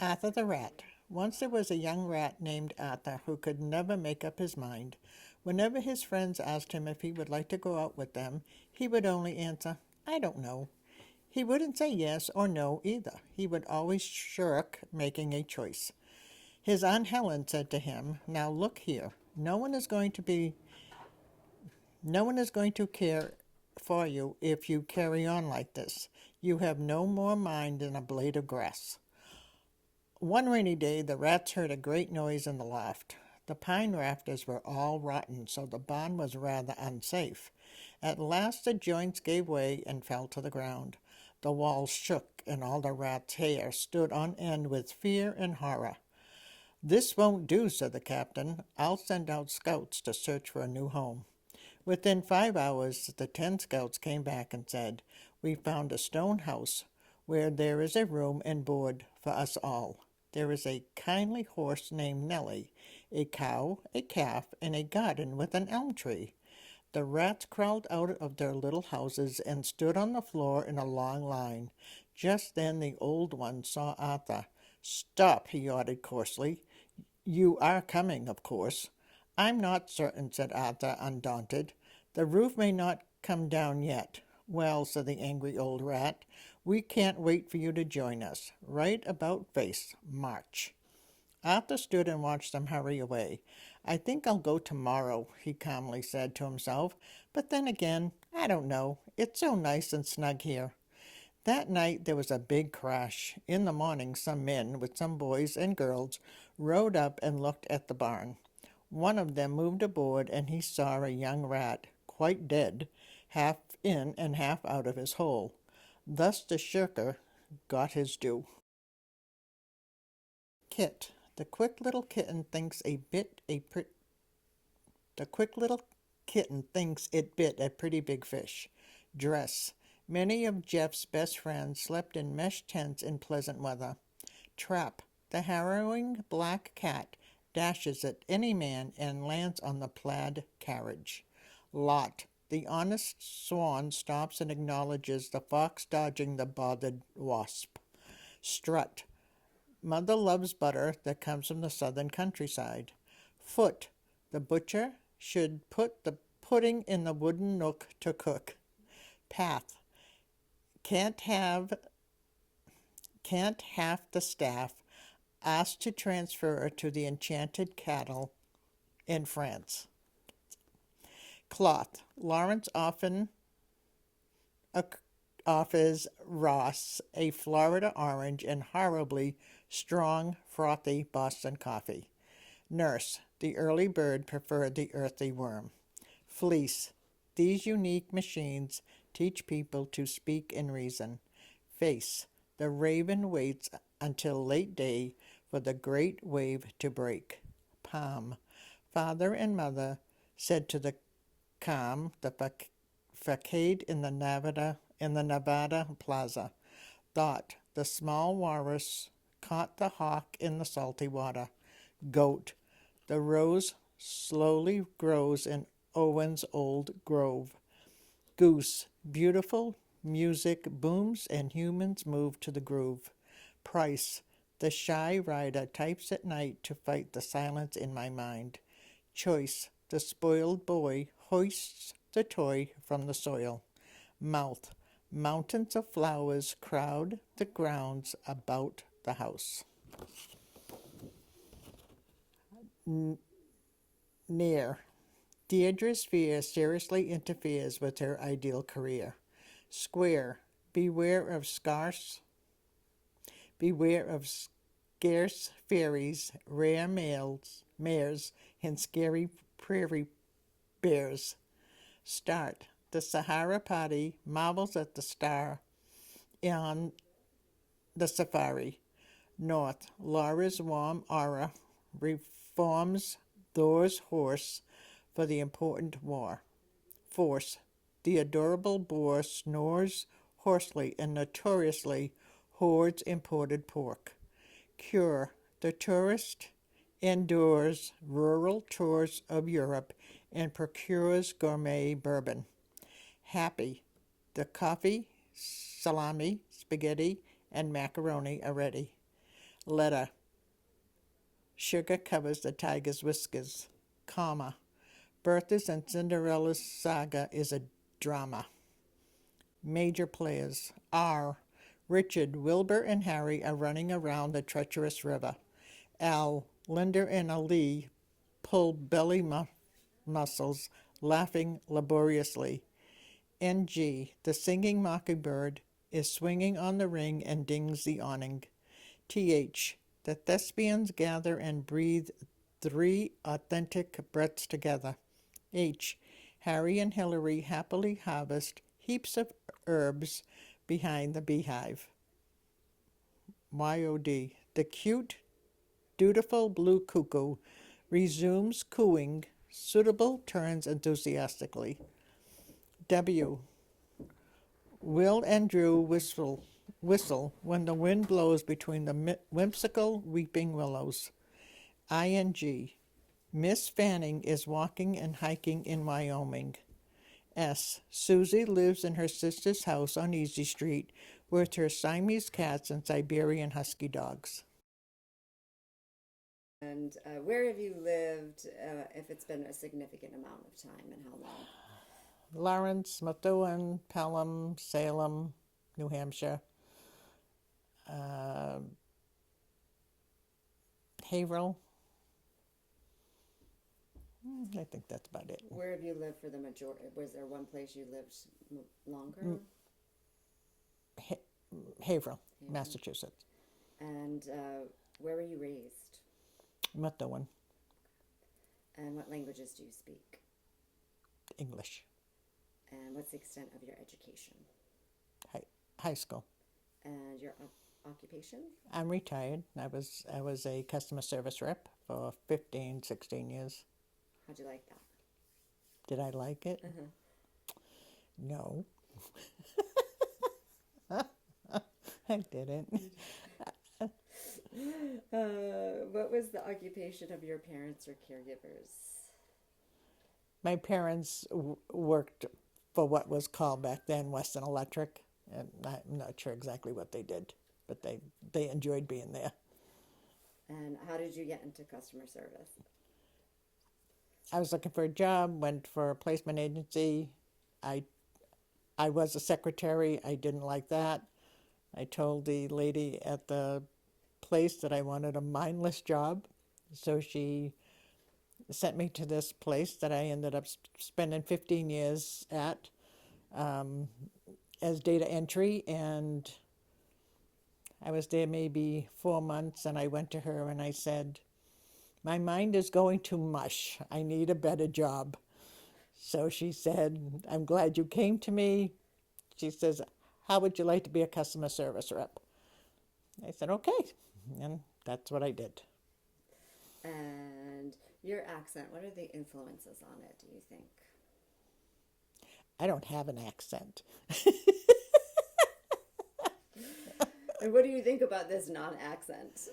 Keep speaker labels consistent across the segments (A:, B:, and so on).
A: Arthur the Rat. Once there was a young rat named Arthur who could never make up his mind. Whenever his friends asked him if he would like to go out with them, he would only answer, "I don't know." He wouldn't say yes or no either. He would always shirk making a choice. His Aunt Helen said to him, "Now look here. No one is going to care for you if you carry on like this. You have no more mind than a blade of grass." One rainy day the rats heard a great noise in the loft. The pine rafters were all rotten, so the barn was rather unsafe. At last the joints gave way and fell to the ground. The walls shook, and all the rats' hair stood on end with fear and horror. "This won't do," said the captain. "I'll send out scouts to search for a new home." Within 5 hours, the 10 scouts came back and said, "We found a stone house where there is a room and board for us all. There is a kindly horse named Nellie, a cow, a calf, and a garden with an elm tree." The rats crawled out of their little houses and stood on the floor in a long line. Just then the old one saw Arthur. "Stop," he ordered coarsely. "You are coming, of course." "I'm not certain," said Arthur, undaunted. "The roof may not come down yet." "Well," said the angry old rat, "we can't wait for you to join us. Right about face. March." Arthur stood and watched them hurry away. "I think I'll go tomorrow," he calmly said to himself. "But then again, I don't know. It's so nice and snug here." That night there was a big crash. In the morning some men, with some boys and girls, rode up and looked at the barn. One of them moved aboard, and he saw a young rat, quite dead, half in and half out of his hole. Thus the shirker got his due. Kit. The quick little kitten thinks the quick little kitten thinks it bit a pretty big fish. Dress. Many of Jeff's best friends slept in mesh tents in pleasant weather. Trap. The harrowing black cat dashes at any man and lands on the plaid carriage. Lot. The honest swan stops and acknowledges the fox dodging the bothered wasp. Strut. Mother loves butter that comes from the southern countryside. Foot. The butcher should put the pudding in the wooden nook to cook. Path. Can't have can't half the staff asked to transfer to the enchanted cattle in France. Cloth. Lawrence often offers Ross a Florida orange and horribly strong, frothy Boston coffee. Nurse. The early bird preferred the earthy worm. Fleece. These unique machines teach people to speak and reason. Face. The raven waits until late day for the great wave to break. Palm. Father and mother said to the calm, the facade in the Nevada plaza. Thought. The small walrus caught the hawk in the salty water. Goat. The rose slowly grows in Owen's old grove. Goose. Beautiful music booms and humans move to the groove. Price. The shy rider types at night to fight the silence in my mind. Choice. The spoiled boy hoists the toy from the soil. Mouth. Mountains of flowers crowd the grounds about the house. Near. Deirdre's fear seriously interferes with her ideal career. Square. Beware of scarce fairies, rare mares, and scary prairie bears. Start. The Sahara Party marvels at the star on the safari. North. Laura's warm aura reforms Thor's horse for the important war. Force. The adorable boar snores hoarsely and notoriously hoards imported pork. Cure. The tourist endures rural tours of Europe and procures gourmet bourbon. Happy. The coffee, salami, spaghetti, and macaroni are ready. Letter. Sugar covers the tiger's whiskers, comma. Bertha's and Cinderella's saga is a drama. Major players are Richard, Wilbur, and Harry are running around the treacherous river. Al, Linda, and Ali pull belly muscles, laughing laboriously. NG, the singing mockingbird, is swinging on the ring and dings the awning. TH, the thespians gather and breathe 3 authentic breaths together. H, Harry and Hilary happily harvest heaps of herbs behind the beehive. YOD, the cute, dutiful blue cuckoo resumes cooing, suitable turns enthusiastically. W, Will and Drew whistle when the wind blows between the whimsical weeping willows. ING, Miss Fanning is walking and hiking in Wyoming. S, Susie lives in her sister's house on Easy Street with her Siamese cats and Siberian husky dogs.
B: And where have you lived, if it's been a significant amount of time, and how long?
A: Lawrence, Methuen, Pelham, Salem, New Hampshire. Haverhill. I think that's about it.
B: Where have you lived for the majority? Was there one place you lived longer?
A: Haverhill, Massachusetts.
B: And where were you raised?
A: Methuen.
B: And what languages do you speak?
A: English.
B: And what's the extent of your education?
A: High school.
B: And your occupation?
A: I'm retired. I was a customer service rep for 15, 16 years.
B: How'd you like that?
A: Did I like it? No. I didn't.
B: What was the occupation of your parents or caregivers?
A: My parents worked for what was called back then Western Electric, and I'm not sure exactly what they did, but they enjoyed being there.
B: And how did you get into customer service?
A: I was looking for a job, went for a placement agency. I was a secretary. I didn't like that. I told the lady at the place that I wanted a mindless job, so she sent me to this place that I ended up spending 15 years at as data entry, and I was there maybe 4 months, and I went to her and I said, my mind is going to mush. I need a better job. So she said, I'm glad you came to me. She says, how would you like to be a customer service rep? I said, okay. And that's what I did.
B: And your accent, what are the influences on it, do you think?
A: I don't have an accent.
B: And what do you think about this non-accent?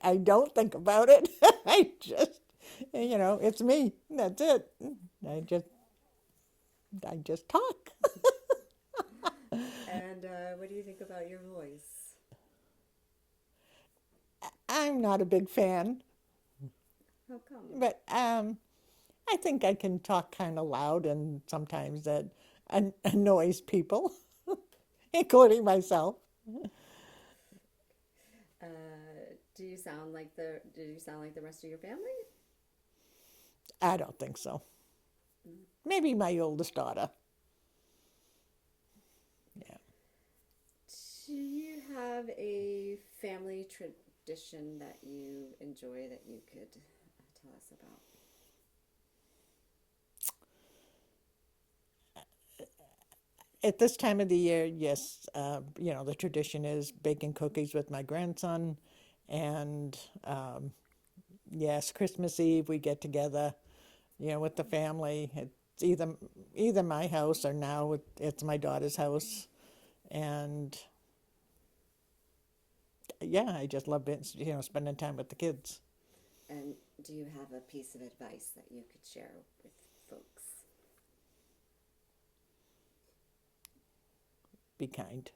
A: I don't think about it. I just, it's me. That's it. I just talk.
B: And what do you think about your voice?
A: I'm not a big fan.
B: How come?
A: But I think I can talk kind of loud, and sometimes that annoys people, including myself.
B: Did you sound like the rest of your family?
A: I don't think so. Maybe my oldest daughter. Yeah.
B: Do you have a family tradition that you enjoy that you could tell us about?
A: At this time of the year, yes, the tradition is baking cookies with my grandson, and yes, Christmas Eve we get together, with the family. It's either my house, or now it's my daughter's house, and yeah, I just love it, spending time with the kids.
B: And do you have a piece of advice that you could share with folks?
A: Be kind.